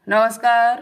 नमस्कार,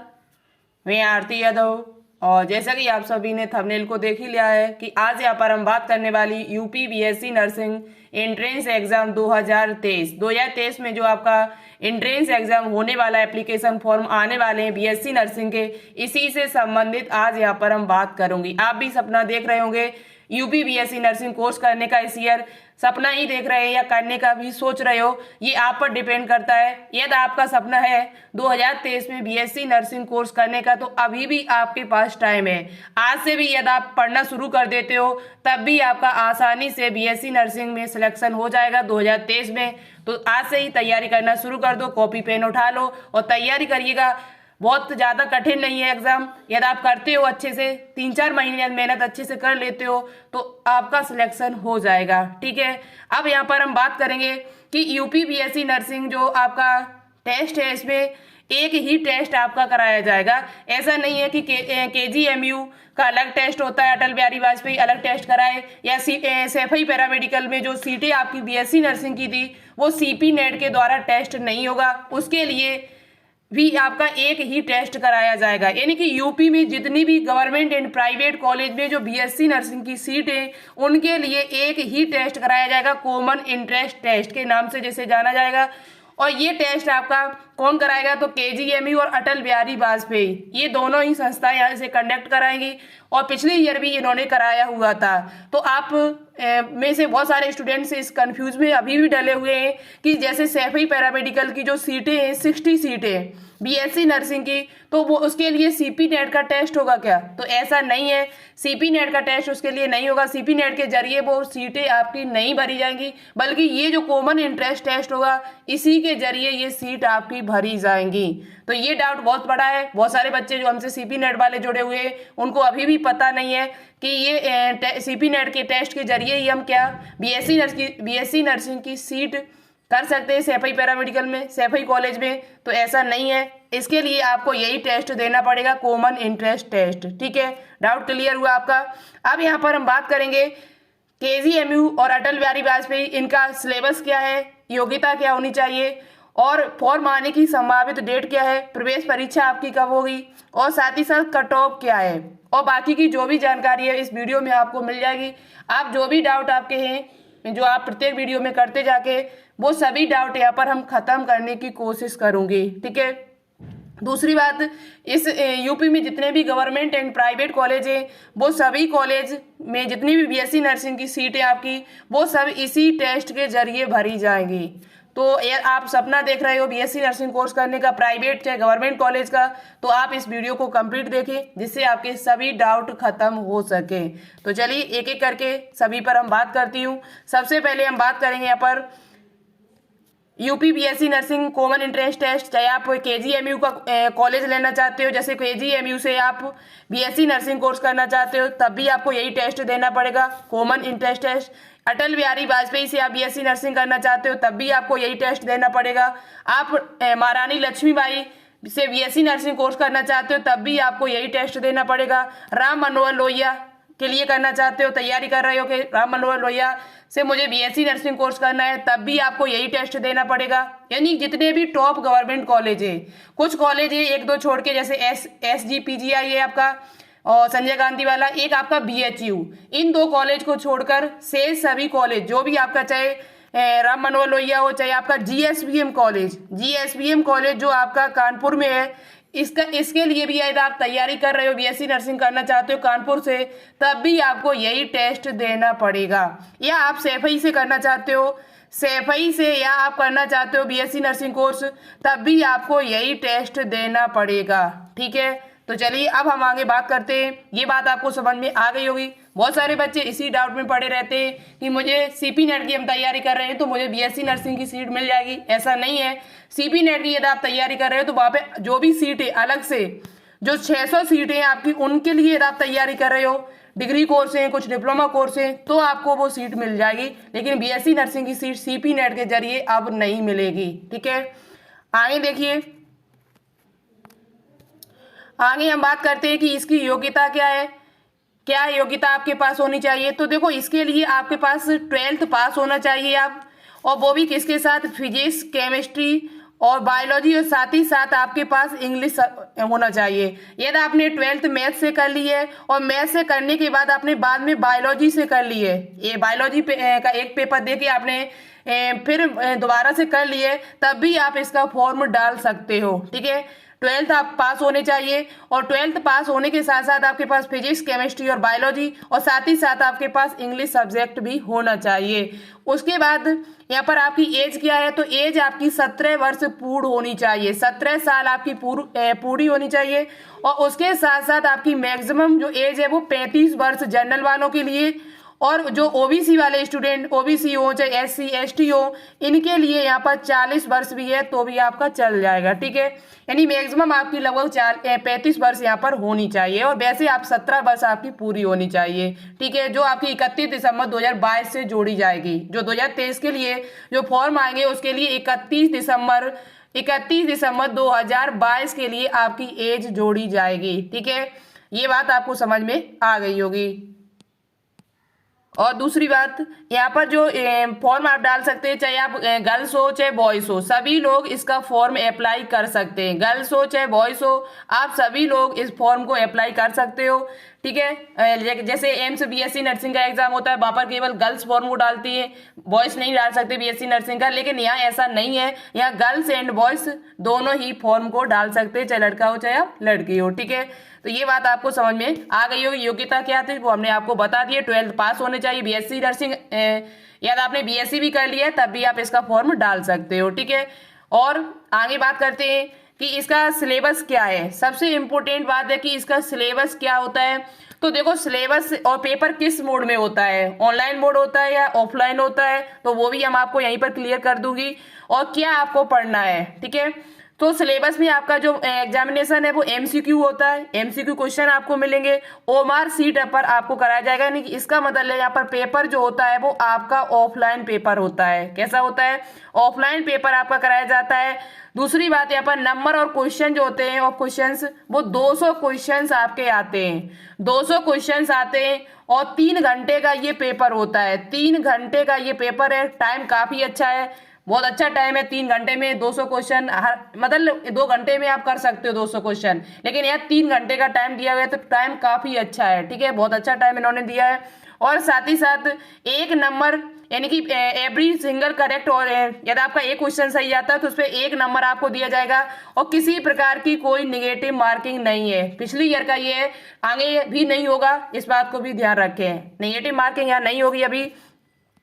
मैं आरती यादव। और जैसा कि आप सभी ने थंबनेल को देख ही लिया है कि आज यहाँ पर हम बात करने वाली UP BSc nursing entrance exam 2023 में जो आपका एंट्रेंस एग्जाम होने वाला एप्लीकेशन फॉर्म आने वाले हैं बीएससी नर्सिंग के, इसी से संबंधित आज यहाँ पर हम बात करूंगी। आप भी सपना देख रहे होंगे यूपी बीएससी नर्सिंग कोर्स करने का। इस ईयर सपना ही देख रहे हैं या करने का भी सोच रहे हो, ये आप पर डिपेंड करता है। यदि आपका सपना है 2023 में बीएससी नर्सिंग कोर्स करने का, तो अभी भी आपके पास टाइम है। आज से भी यदि आप पढ़ना शुरू कर देते हो, तब भी आपका आसानी से बीएससी नर्सिंग में सिलेक्शन हो जाएगा 2023 में। तो आज से ही तैयारी करना शुरू कर दो, कॉपी पेन उठा लो और तैयारी करिएगा। बहुत ज़्यादा कठिन नहीं है एग्जाम। यदि आप करते हो अच्छे से, 3-4 महीने मेहनत अच्छे से कर लेते हो, तो आपका सिलेक्शन हो जाएगा। ठीक है, अब यहाँ पर हम बात करेंगे कि यूपी बीएससी नर्सिंग जो आपका टेस्ट है, इसमें एक ही टेस्ट आपका कराया जाएगा। ऐसा नहीं है कि केजीएमयू का अलग टेस्ट होता है, अटल बिहारी वाजपेयी अलग टेस्ट कराए, या सैफई पैरामेडिकल में जो सीटें आपकी बीएससी नर्सिंग की थी वो सीपी नेट के द्वारा टेस्ट नहीं होगा। उसके लिए भी आपका एक ही टेस्ट कराया जाएगा। यानी कि यूपी में जितनी भी गवर्नमेंट एंड प्राइवेट कॉलेज में जो बीएससी नर्सिंग की सीट है, उनके लिए एक ही टेस्ट कराया जाएगा, कॉमन इंटरेस्ट टेस्ट के नाम से जिसे जाना जाएगा। और ये टेस्ट आपका कौन कराएगा? तो केजीएमयू और अटल बिहारी वाजपेयी, ये दोनों ही संस्थाएं यहाँ से कंडक्ट कराएंगी। और पिछले ईयर भी इन्होंने कराया हुआ था। तो आप में से बहुत सारे स्टूडेंट्स इस कंफ्यूज में अभी भी डले हुए हैं कि जैसे सैफई पैरामेडिकल की जो सीटें हैं, 60 सीटें बीएससी नर्सिंग की, तो वो उसके लिए सीपी नेट का टेस्ट होगा क्या? तो ऐसा नहीं है, सीपी नेट का टेस्ट उसके लिए नहीं होगा। सीपी नेट के जरिए वो सीटें आपकी नहीं भरी जाएंगी, बल्कि ये जो कॉमन इंटरेस्ट टेस्ट होगा, इसी के जरिए ये सीट आपकी भरी जाएंगी। तो ये डाउट बहुत बड़ा है। बहुत सारे बच्चे जो हमसे सीपी नेट वाले जुड़े हुए हैं, उनको अभी भी पता नहीं है कि ये सीपी नेट के टेस्ट के जरिए ही हम क्या बीएससी नर्सिंग की सीट कर सकते हैं सैफई पैरामेडिकल में, सैफई कॉलेज में। तो ऐसा नहीं है, इसके लिए आपको यही टेस्ट देना पड़ेगा, कॉमन इंटरेस्ट टेस्ट। ठीक है, डाउट क्लियर हुआ आपका। अब यहाँ पर हम बात करेंगे केजीएमयू और अटल बिहारी वाजपेयी, इनका सिलेबस क्या है, योग्यता क्या होनी चाहिए, और फॉर्म आने की संभावित डेट क्या है, प्रवेश परीक्षा आपकी कब होगी, और साथ ही साथ कट ऑफ क्या है, और बाकी की जो भी जानकारी है इस वीडियो में आपको मिल जाएगी। आप जो भी डाउट आपके हैं, जो आप प्रत्येक वीडियो में करते जाके, वो सभी डाउट यहाँ पर हम खत्म करने की कोशिश करूंगी। ठीक है, दूसरी बात, इस यूपी में जितने भी गवर्नमेंट एंड प्राइवेट कॉलेज हैं, वो सभी कॉलेज में जितनी भी बीएससी नर्सिंग की सीटें आपकी, वो सब इसी टेस्ट के जरिए भरी जाएंगी। तो यार, आप सपना देख रहे हो बीएससी नर्सिंग कोर्स करने का, प्राइवेट चाहे गवर्नमेंट कॉलेज का, तो आप इस वीडियो को कंप्लीट देखें, जिससे आपके सभी डाउट खत्म हो सके। तो चलिए एक एक करके सभी पर हम बात करती हूँ। सबसे पहले हम बात करेंगे यहाँ पर UP BSc nursing common interest test. चाहे आप केजीएमयू का कॉलेज लेना चाहते हो, जैसे केजीएमयू से आप बीएससी नर्सिंग कोर्स करना चाहते हो, तब भी आपको यही टेस्ट देना पड़ेगा, common interest test. Atal Bihari Vajpayee से आप बीएससी नर्सिंग करना चाहते हो, तब भी आपको यही टेस्ट देना पड़ेगा। आप महारानी लक्ष्मीबाई से बीएससी नर्सिंग कोर्स करना चाहते हो, तब भी आपको यही टेस्ट देना पड़ेगा। राम मनोहर लोहिया के लिए करना चाहते हो, तैयारी कर रहे हो कि राम मनोहर लोहिया से मुझे बीएससी नर्सिंग कोर्स करना है, तब भी आपको यही टेस्ट देना पड़ेगा। यानी जितने भी टॉप गवर्नमेंट कॉलेज है, कुछ कॉलेज है एक दो छोड़ के, जैसे SGPGI है आपका, और संजय गांधी वाला, एक आपका BHU, इन दो कॉलेज को छोड़कर शेष सभी कॉलेज जो भी आपका, चाहे राम मनोहर लोहिया हो, चाहे आपका GSVM कॉलेज जो आपका कानपुर में है, इसके लिए भी यदि आप तैयारी कर रहे हो, बीएससी नर्सिंग करना चाहते हो कानपुर से, तब भी आपको यही टेस्ट देना पड़ेगा। या आप सैफई से करना चाहते हो, सैफई से या आप करना चाहते हो बीएससी नर्सिंग कोर्स, तब भी आपको यही टेस्ट देना पड़ेगा। ठीक है, तो चलिए अब हम आगे बात करते हैं। ये बात आपको समझ में आ गई होगी। बहुत सारे बच्चे इसी डाउट में पड़े रहते हैं कि मुझे सीपी नेट की हम तैयारी कर रहे हैं तो मुझे बीएससी नर्सिंग की सीट मिल जाएगी। ऐसा नहीं है। सीपी नेट की यदि आप तैयारी कर रहे हो, तो वहाँ पे जो भी सीट है अलग से, जो 600 सीटें हैं आपकी, उनके लिए यदि आप तैयारी कर रहे हो, डिग्री कोर्स हैं, कुछ डिप्लोमा कोर्स हैं, तो आपको वो सीट मिल जाएगी। लेकिन बीएससी नर्सिंग की सीट सीपी नेट के जरिए अब नहीं मिलेगी। ठीक है, आगे देखिए, आगे हम बात करते हैं कि इसकी योग्यता क्या है, क्या योग्यता आपके पास होनी चाहिए। तो देखो, इसके लिए आपके पास 12th पास होना चाहिए आप, और वो भी किसके साथ, फिजिक्स, केमिस्ट्री और बायोलॉजी, और साथ ही साथ आपके पास इंग्लिश होना चाहिए। यदि आपने 12th मैथ से कर ली है और मैथ से करने के बाद आपने बाद में बायोलॉजी से कर ली है, ये बायोलॉजी का एक पेपर दे के आपने फिर दोबारा से कर लिए, तब भी आप इसका फॉर्म डाल सकते हो। ठीक है, 12th आप पास होने चाहिए, और 12th पास होने के साथ साथ आपके पास फिजिक्स, केमिस्ट्री और बायोलॉजी, और साथ ही साथ आपके पास इंग्लिश सब्जेक्ट भी होना चाहिए। उसके बाद यहाँ पर आपकी एज क्या है, तो एज आपकी 17 वर्ष पूर्ण होनी चाहिए, 17 साल आपकी पूरी होनी चाहिए। और उसके साथ साथ आपकी मैक्सिमम जो एज है वो 35 वर्ष जनरल वालों के लिए, और जो ओबीसी वाले स्टूडेंट, ओबीसी हो चाहे एससी एसटी हो, इनके लिए यहाँ पर 40 वर्ष भी है तो भी आपका चल जाएगा। ठीक है, यानी मैक्सिमम आपकी लगभग 35 वर्ष यहाँ पर होनी चाहिए, और वैसे आप 17 वर्ष आपकी पूरी होनी चाहिए। ठीक है, जो आपकी 31 दिसंबर 2022 से जोड़ी जाएगी। जो 2023 के लिए जो फॉर्म आएंगे उसके लिए 31 दिसंबर 2022 के लिए आपकी एज जोड़ी जाएगी। ठीक है, ये बात आपको समझ में आ गई होगी। और दूसरी बात, यहाँ पर जो फॉर्म आप डाल सकते हैं, चाहे आप गर्ल्स हो चाहे बॉयज हो, सभी लोग इसका फॉर्म अप्लाई कर सकते हैं। गर्ल्स हो चाहे बॉयज हो, आप सभी लोग इस फॉर्म को अप्लाई कर सकते हो। ठीक है, जैसे एम्स बीएससी नर्सिंग का एग्जाम होता है, वहां पर केवल गर्ल्स फॉर्म को डालती है, बॉयज नहीं डाल सकते बीएससी नर्सिंग का। लेकिन यहाँ ऐसा नहीं है, यहाँ गर्ल्स एंड बॉयज दोनों ही फॉर्म को डाल सकते हैं, चाहे लड़का हो चाहे आप लड़की हो। ठीक है, तो ये बात आपको समझ में आ गई होगी। योग्यता क्या थी वो हमने आपको बता दिया, 12th पास होने चाहिए। बीएससी नर्सिंग यदि आपने बीएससी भी कर लिया है तब भी आप इसका फॉर्म डाल सकते हो। ठीक है, और आगे बात करते हैं कि इसका सिलेबस क्या है। सबसे इंपॉर्टेंट बात है कि इसका सिलेबस क्या होता है। तो देखो, सिलेबस और पेपर किस मोड में होता है, ऑनलाइन मोड होता है या ऑफलाइन होता है, तो वो भी हम आपको यहीं पर क्लियर कर दूंगी, और क्या आपको पढ़ना है। ठीक है, तो सिलेबस में आपका जो एग्जामिनेशन है वो एमसीक्यू होता है, एमसीक्यू क्वेश्चन आपको मिलेंगे, ओएमआर सीट पर आपको कराया जाएगा। नहीं, इसका मतलब है यहाँ पर पेपर जो होता है वो आपका ऑफलाइन पेपर होता है। कैसा होता है, ऑफलाइन पेपर आपका कराया जाता है। दूसरी बात, यहाँ पर नंबर और क्वेश्चन जो होते हैं, और क्वेश्चंस वो 200 क्वेश्चंस आपके आते हैं, 200 क्वेश्चंस आते हैं, और 3 घंटे का ये पेपर होता है। 3 घंटे का ये पेपर है, टाइम काफी अच्छा है, बहुत अच्छा टाइम है। 3 घंटे में 200 क्वेश्चन, मतलब 2 घंटे में आप कर सकते हो 200 क्वेश्चन, लेकिन यहाँ 3 घंटे का टाइम दिया गया, तो टाइम काफी अच्छा है। ठीक है, बहुत अच्छा टाइम इन्होंने दिया है। और साथ ही साथ 1 नंबर, यानी कि एवरी सिंगल करेक्ट, और यदि आपका एक क्वेश्चन सही आता है तो उस पर 1 नंबर आपको दिया जाएगा, और किसी प्रकार की कोई निगेटिव मार्किंग नहीं है। पिछली ईयर का ये है, आगे भी नहीं होगा, इस बात को भी ध्यान रखें, निगेटिव मार्किंग यहाँ नहीं होगी अभी।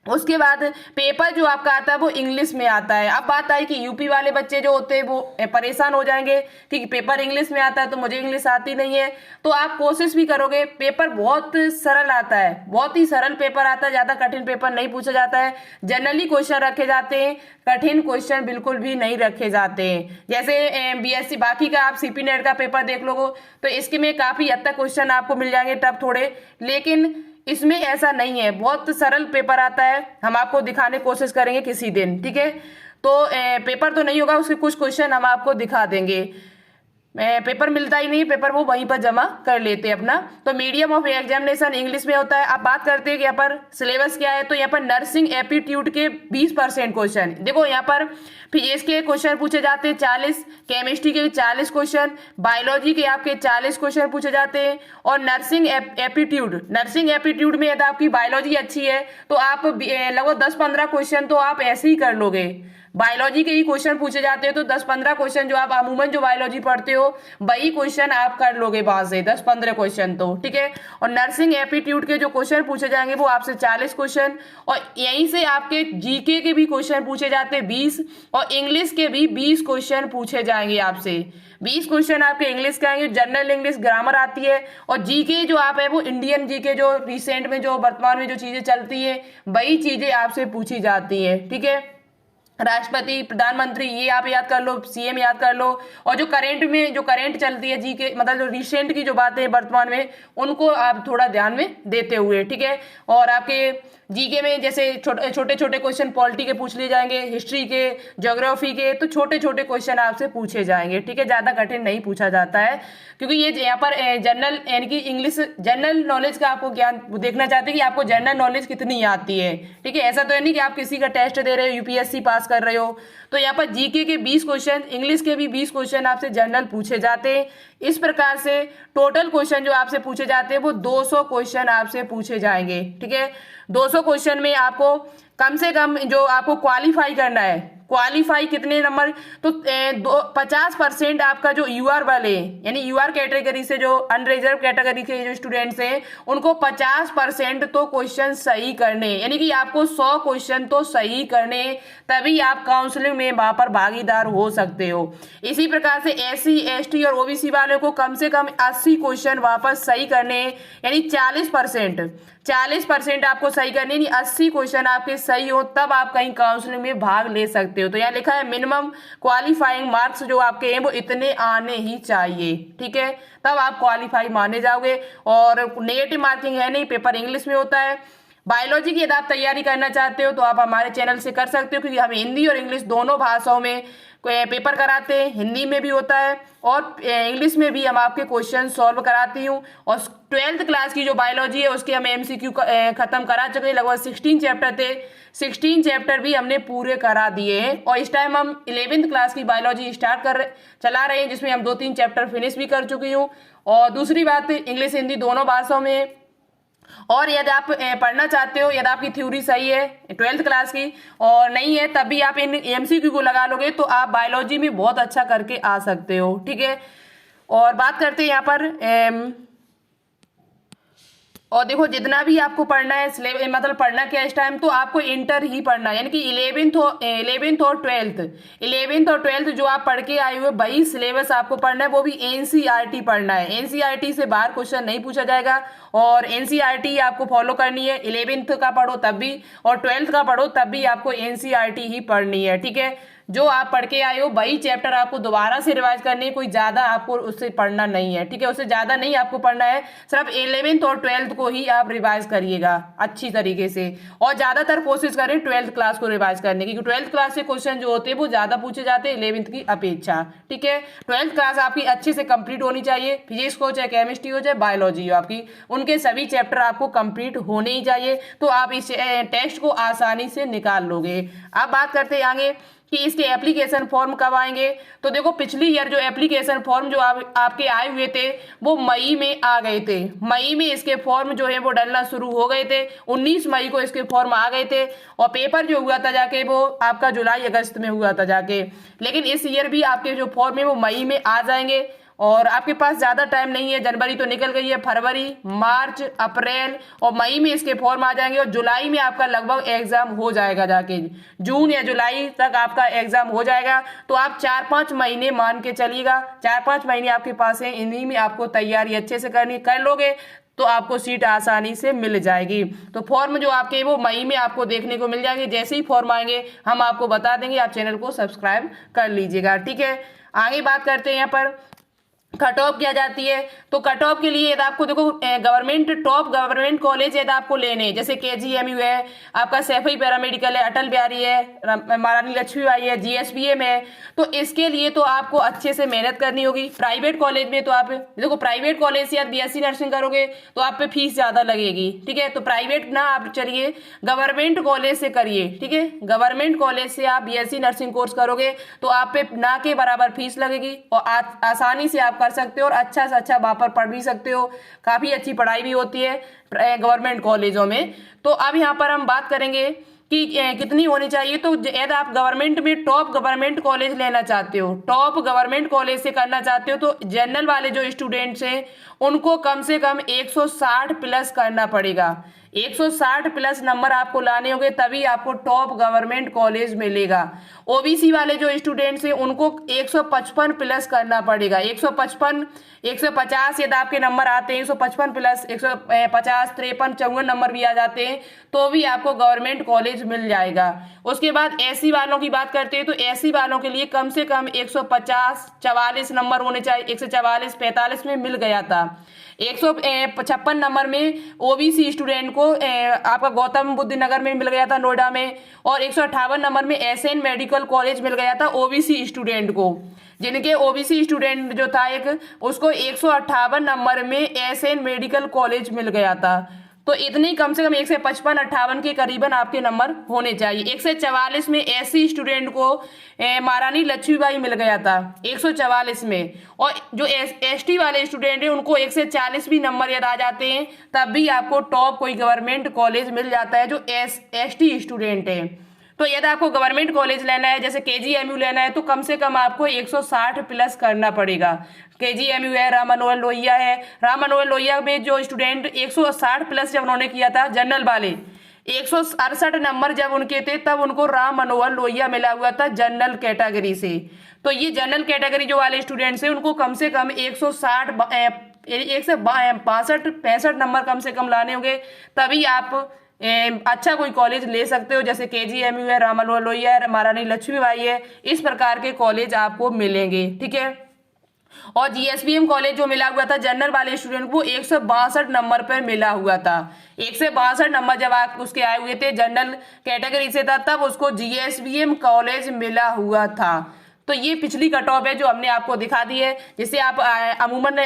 उसके बाद पेपर जो आपका आता है वो इंग्लिश में आता है। अब बात आई कि यूपी वाले बच्चे जो होते हैं वो परेशान हो जाएंगे कि पेपर इंग्लिश में आता है तो मुझे इंग्लिश आती नहीं है, तो आप कोशिश भी करोगे। पेपर बहुत सरल आता है, बहुत ही सरल पेपर आता है, ज्यादा कठिन पेपर नहीं पूछा जाता है। जनरली क्वेश्चन रखे जाते हैं, कठिन क्वेश्चन बिल्कुल भी नहीं रखे जाते हैं। जैसे बीएससी बाकी का आप सीपी नेट का पेपर देख लोगे तो इसके में काफी हद तक क्वेश्चन आपको मिल जाएंगे टफ थोड़े, लेकिन इसमें ऐसा नहीं है, बहुत सरल पेपर आता है। हम आपको दिखाने की कोशिश करेंगे किसी दिन। ठीक है, तो पेपर तो नहीं होगा, उसके कुछ क्वेश्चन हम आपको दिखा देंगे। पेपर मिलता ही नहीं, पेपर वो वहीं पर जमा कर लेते हैं अपना। तो मीडियम ऑफ एग्जामिनेशन इंग्लिश में होता है। अब बात करते हैं कि यहाँ पर सिलेबस क्या है, तो यहाँ पर नर्सिंग एप्टीट्यूड के 20% क्वेश्चन, देखो यहाँ पर फिजिक्स के क्वेश्चन पूछे जाते हैं 40, केमिस्ट्री के 40 क्वेश्चन, बायोलॉजी के आपके 40 क्वेश्चन पूछे जाते हैं। और नर्सिंग एप्टीट्यूड में यदि आपकी बायोलॉजी अच्छी है तो आप लगभग 10-15 क्वेश्चन तो आप ऐसे ही कर लोगे। बायोलॉजी के ही क्वेश्चन पूछे जाते हैं तो 10-15 क्वेश्चन जो आप अमूमन जो बायोलॉजी पढ़ते हो वही क्वेश्चन आप कर लोगे वहां से, 10-15 क्वेश्चन तो। ठीक है, और नर्सिंग एप्टीट्यूड के जो क्वेश्चन पूछे जाएंगे वो आपसे 40 क्वेश्चन, और यहीं से आपके जीके के भी क्वेश्चन पूछे जाते हैं 20, और इंग्लिश के भी 20 क्वेश्चन पूछे जाएंगे आपसे। 20 क्वेश्चन आपके इंग्लिश के आएंगे, जनरल इंग्लिश ग्रामर आती है, और जीके जो आप है वो इंडियन जीके जो रिसेंट में जो वर्तमान में जो चीजें चलती है वही चीजें आपसे पूछी जाती है। ठीक है, राष्ट्रपति, प्रधानमंत्री, ये आप याद कर लो, सीएम याद कर लो, और जो करंट चलती है जीके, मतलब जो रिसेंट की जो बातें वर्तमान में, उनको आप थोड़ा ध्यान में देते हुए। ठीक है, और आपके जीके में जैसे छोटे छोटे क्वेश्चन पॉलिटी के पूछ लिए जाएंगे, हिस्ट्री के, ज्योग्राफी के, तो छोटे छोटे क्वेश्चन आपसे पूछे जाएंगे। ठीक है, ज्यादा कठिन नहीं पूछा जाता है, क्योंकि ये यहाँ पर जनरल यानी कि इंग्लिश जनरल नॉलेज का आपको ज्ञान देखना चाहते हैं कि आपको जनरल नॉलेज कितनी आती है। ठीक है, ऐसा तो है नहीं कि आप किसी का टेस्ट दे रहे हो यूपीएससी पास कर रहे हो। तो यहाँ पर जीके के 20 क्वेश्चन, इंग्लिश के भी 20 क्वेश्चन आपसे जनरल पूछे जाते हैं। इस प्रकार से टोटल क्वेश्चन जो आपसे पूछे जाते हैं वो 200 क्वेश्चन आपसे पूछे जाएंगे। ठीक है, 200 क्वेश्चन में आपको कम से कम जो आपको क्वालिफाई करना है, क्वालिफाई कितने नंबर, तो 50% आपका जो यूआर वाले यानी यूआर कैटेगरी से जो अनरिजर्व कैटेगरी के जो स्टूडेंट्स हैं उनको 50% तो क्वेश्चन सही करने, यानी कि आपको 100 क्वेश्चन तो सही करने, तभी आप काउंसलिंग में वहां पर भागीदार हो सकते हो। इसी प्रकार से एससी एसटी और ओबीसी वाले को कम से कम 80 क्वेश्चन वहां पर सही करने, यानी 40% आपको सही करने, यानी 80 क्वेश्चन आपके सही हो तब आप कहीं काउंसलिंग में भाग ले सकते हो। तो यहाँ लिखा है मिनिमम क्वालिफाइंग मार्क्स जो आपके हैं वो इतने आने ही चाहिए। ठीक है, तब आप क्वालिफाई माने जाओगे। और नेगेटिव मार्किंग है नहीं, पेपर इंग्लिश में होता है। बायोलॉजी की यदि आप तैयारी करना चाहते हो तो आप हमारे चैनल से कर सकते हो, क्योंकि हम हिंदी और इंग्लिश दोनों भाषाओं में पेपर कराते हैं। हिंदी में भी होता है और इंग्लिश में भी हम आपके क्वेश्चन सॉल्व कराती हूँ। और 12th क्लास की जो बायोलॉजी है उसके हम एमसीक्यू खत्म करा चुके हैं। लगभग 16 चैप्टर थे, 16 चैप्टर भी हमने पूरे करा दिए हैं। और इस टाइम हम 11th क्लास की बायोलॉजी चला रहे हैं, जिसमें हम 2-3 चैप्टर फिनिश भी कर चुकी हूँ। और दूसरी बात, इंग्लिश हिंदी दोनों भाषाओं में। और यदि आप पढ़ना चाहते हो, यदि आपकी थ्योरी सही है 12th क्लास की और नहीं है, तब भी आप इन एमसीक्यू को लगा लोगे तो आप बायोलॉजी में बहुत अच्छा करके आ सकते हो। ठीक है, और बात करते हैं यहाँ पर और देखो जितना भी आपको पढ़ना है मतलब पढ़ना क्या इस टाइम, तो आपको इंटर ही पढ़ना है, यानी कि 11th और 12th जो आप पढ़ के आए हुए वही सिलेबस आपको पढ़ना है, वो भी एनसीईआरटी पढ़ना है। एनसीईआरटी से बाहर क्वेश्चन नहीं पूछा जाएगा और एनसीईआरटी आपको फॉलो करनी है। 11th का पढ़ो तब भी और 12th का पढ़ो तब भी आपको एनसीईआरटी ही पढ़नी है। ठीक है, जो आप पढ़ के आए हो वही चैप्टर आपको दोबारा से रिवाइज करनी है, कोई ज्यादा आपको उससे पढ़ना नहीं है। ठीक है, उससे ज्यादा नहीं आपको पढ़ना है, सिर्फ 11th और 12th को ही आप रिवाइज करिएगा अच्छी तरीके से। और ज्यादातर कोशिश करें 12th क्लास को रिवाइज करने की, क्योंकि 12th क्लास से क्वेश्चन जो होते हैं वो ज्यादा पूछे जाते हैं 11th की अपेक्षा। ठीक है, 12th क्लास आपकी अच्छे से कंप्लीट होनी चाहिए। फिजिक्स हो चाहे केमिस्ट्री हो चाहे बायोलॉजी हो, आपकी उनके सभी चैप्टर आपको कंप्लीट होने ही चाहिए, तो आप इस टेस्ट को आसानी से निकाल लोगे। अब बात करते हैं आगे कि इसके एप्लीकेशन फॉर्म कब आएंगे। तो देखो पिछली ईयर जो एप्लीकेशन फॉर्म जो आपके आए हुए थे वो मई में आ गए थे। मई में इसके फॉर्म जो है वो डलना शुरू हो गए थे, 19 मई को इसके फॉर्म आ गए थे। और पेपर जो हुआ था जाके वो आपका जुलाई अगस्त में हुआ था जाके। लेकिन इस ईयर भी आपके जो फॉर्म है वो मई में आ जाएंगे और आपके पास ज्यादा टाइम नहीं है। जनवरी तो निकल गई है, फरवरी, मार्च, अप्रैल और मई में इसके फॉर्म आ जाएंगे और जुलाई में आपका लगभग एग्जाम हो जाएगा जाके, जून या जुलाई तक आपका एग्जाम हो जाएगा। तो आप 4-5 महीने मान के चलिएगा, 4-5 महीने आपके पास है, इन्हीं में आपको तैयारी अच्छे से कर लोगे तो आपको सीट आसानी से मिल जाएगी। तो फॉर्म जो आपके वो मई में आपको देखने को मिल जाएंगे। जैसे ही फॉर्म आएंगे हम आपको बता देंगे, आप चैनल को सब्सक्राइब कर लीजिएगा। ठीक है, आगे बात करते हैं यहाँ पर कट ऑफ क्या जाती है। तो कट ऑफ के लिए यदि आपको देखो टॉप गवर्नमेंट कॉलेज यदि आपको लेने, जैसे केजीएमयू है, आपका सैफई पैरामेडिकल है, अटल बिहारी है, महारानी लक्ष्मीबाई है, जीएसबीएम है, तो इसके लिए तो आपको अच्छे से मेहनत करनी होगी। प्राइवेट कॉलेज में तो आप देखो प्राइवेट कॉलेज से आप बीएससी नर्सिंग करोगे तो आप पे फीस ज्यादा लगेगी। ठीक है, तो प्राइवेट ना आप चलिए गवर्नमेंट कॉलेज से करिए। ठीक है, गवर्नमेंट कॉलेज से आप बीएससी नर्सिंग कोर्स करोगे तो आप पे ना के बराबर फीस लगेगी और आसानी से आप कर सकते हो और अच्छा से अच्छा वहां पर पढ़ भी सकते हो। काफी अच्छी पढ़ाई भी होती है गवर्नमेंट कॉलेजों में। तो अब यहाँ पर हम बात करेंगे कि कितनी होनी चाहिए। तो यदि आप गवर्नमेंट में टॉप गवर्नमेंट कॉलेज लेना चाहते हो, टॉप गवर्नमेंट कॉलेज से करना चाहते हो, तो जनरल वाले जो स्टूडेंट्स हैं उनको कम से कम 160 प्लस करना पड़ेगा। 160 प्लस नंबर आपको लाने होंगे तभी आपको टॉप गवर्नमेंट कॉलेज मिलेगा। ओबीसी वाले जो स्टूडेंट्स हैं उनको 155 प्लस करना पड़ेगा। 155, 150 यदि आपके नंबर आते हैं, 155 प्लस 150, 53, 54 नंबर भी आ जाते हैं तो भी आपको गवर्नमेंट कॉलेज मिल जाएगा। उसके बाद एससी वालों की बात करते हैं तो एससी वालों के लिए कम से कम 150, 44 नंबर होने चाहिए। 144, 45 में मिल गया था। 156 नंबर में ओबीसी स्टूडेंट को आपका गौतम बुद्ध नगर में मिल गया था, नोएडा में। और 158 नंबर में एसएन मेडिकल कॉलेज मिल गया था ओबीसी स्टूडेंट को। जिनके ओबीसी स्टूडेंट जो था एक, उसको 158 नंबर में एसएन मेडिकल कॉलेज मिल गया था। तो इतने कम से कम 155-58 के करीबन आपके नंबर होने चाहिए। 144 में एससी स्टूडेंट को महारानी लक्ष्मीबाई मिल गया था 144 में, और जो एसटी वाले स्टूडेंट हैं उनको 140 भी नंबर यदि आ जाते हैं तब भी आपको टॉप कोई गवर्नमेंट कॉलेज मिल जाता है जो एसटी स्टूडेंट है। तो यदि आपको गवर्नमेंट कॉलेज लेना है, जैसे केजीएमयू लेना है, तो कम से कम आपको 160 प्लस करना पड़ेगा। केजीएमयू है, राम मनोहर लोहिया है, राम मनोहर लोहिया में जो स्टूडेंट 160 प्लस जब उन्होंने किया था, जनरल वाले 168 नंबर जब उनके थे तब उनको राम मनोहर लोहिया मिला हुआ था जनरल कैटेगरी से। तो ये जनरल कैटेगरी जो वाले स्टूडेंट्स हैं उनको कम से कम 162-65 नंबर कम से कम लाने होंगे, तभी आप अच्छा कोई कॉलेज ले सकते हो। जैसे केजीएमयू है, राम मनोहर लोहिया है, महारानी लक्ष्मीबाई है, इस प्रकार के कॉलेज आपको मिलेंगे, ठीक है। और जीएसबीएम कॉलेज जो मिला हुआ था जनरल वाले स्टूडेंट को 162 नंबर पर मिला हुआ था। 162 नंबर जब आप उसके आए हुए थे जनरल कैटेगरी से था तब उसको जीएसबीएम कॉलेज मिला हुआ था। तो ये पिछली कट ऑफ है जो हमने आपको दिखा दी है, जिससे आप अमूमन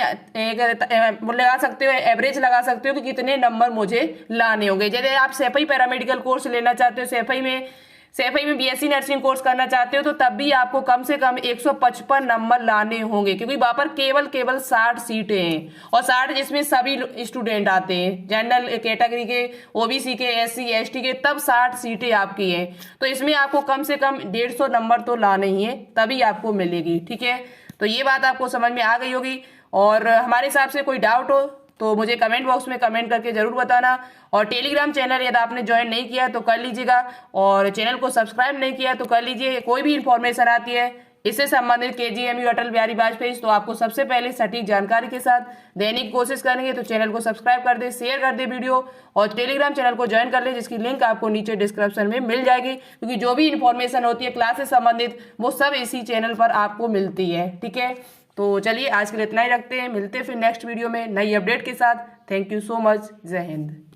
लगा सकते हो, एवरेज लगा सकते हो कि कितने नंबर मुझे लाने होंगे। जैसे आप सैफई पैरामेडिकल कोर्स लेना चाहते हो, सैफई में बीएससी नर्सिंग कोर्स करना चाहते हो, तो तब भी आपको कम से कम 155 नंबर लाने होंगे, क्योंकि वहां पर केवल 60 सीटें हैं, और 60 जिसमें सभी स्टूडेंट आते हैं, जनरल कैटेगरी के, ओबीसी के, एससी एसटी के, तब 60 सीटें आपकी हैं। तो इसमें आपको कम से कम 150 नंबर तो लाने ही है, तभी आपको मिलेगी, ठीक है। तो ये बात आपको समझ में आ गई होगी, और हमारे हिसाब से कोई डाउट हो तो मुझे कमेंट बॉक्स में कमेंट करके जरूर बताना। और टेलीग्राम चैनल यदि आपने ज्वाइन नहीं किया तो कर लीजिएगा, और चैनल को सब्सक्राइब नहीं किया तो कर लीजिए। कोई भी इंफॉर्मेशन आती है इससे संबंधित केजीएमयू अटल बिहारी वाजपेयी तो आपको सबसे पहले सटीक जानकारी के साथ देने की कोशिश करेंगे। तो चैनल को सब्सक्राइब कर दे, शेयर कर दे वीडियो, और टेलीग्राम चैनल को ज्वाइन कर ले, जिसकी लिंक आपको नीचे डिस्क्रिप्शन में मिल जाएगी, क्योंकि जो भी इंफॉर्मेशन होती है क्लास से संबंधित वो सब इसी चैनल पर आपको मिलती है, ठीक है। तो चलिए आज के लिए इतना ही रखते हैं, मिलते हैं फिर नेक्स्ट वीडियो में नई अपडेट के साथ। थैंक यू सो मच, जय हिंद।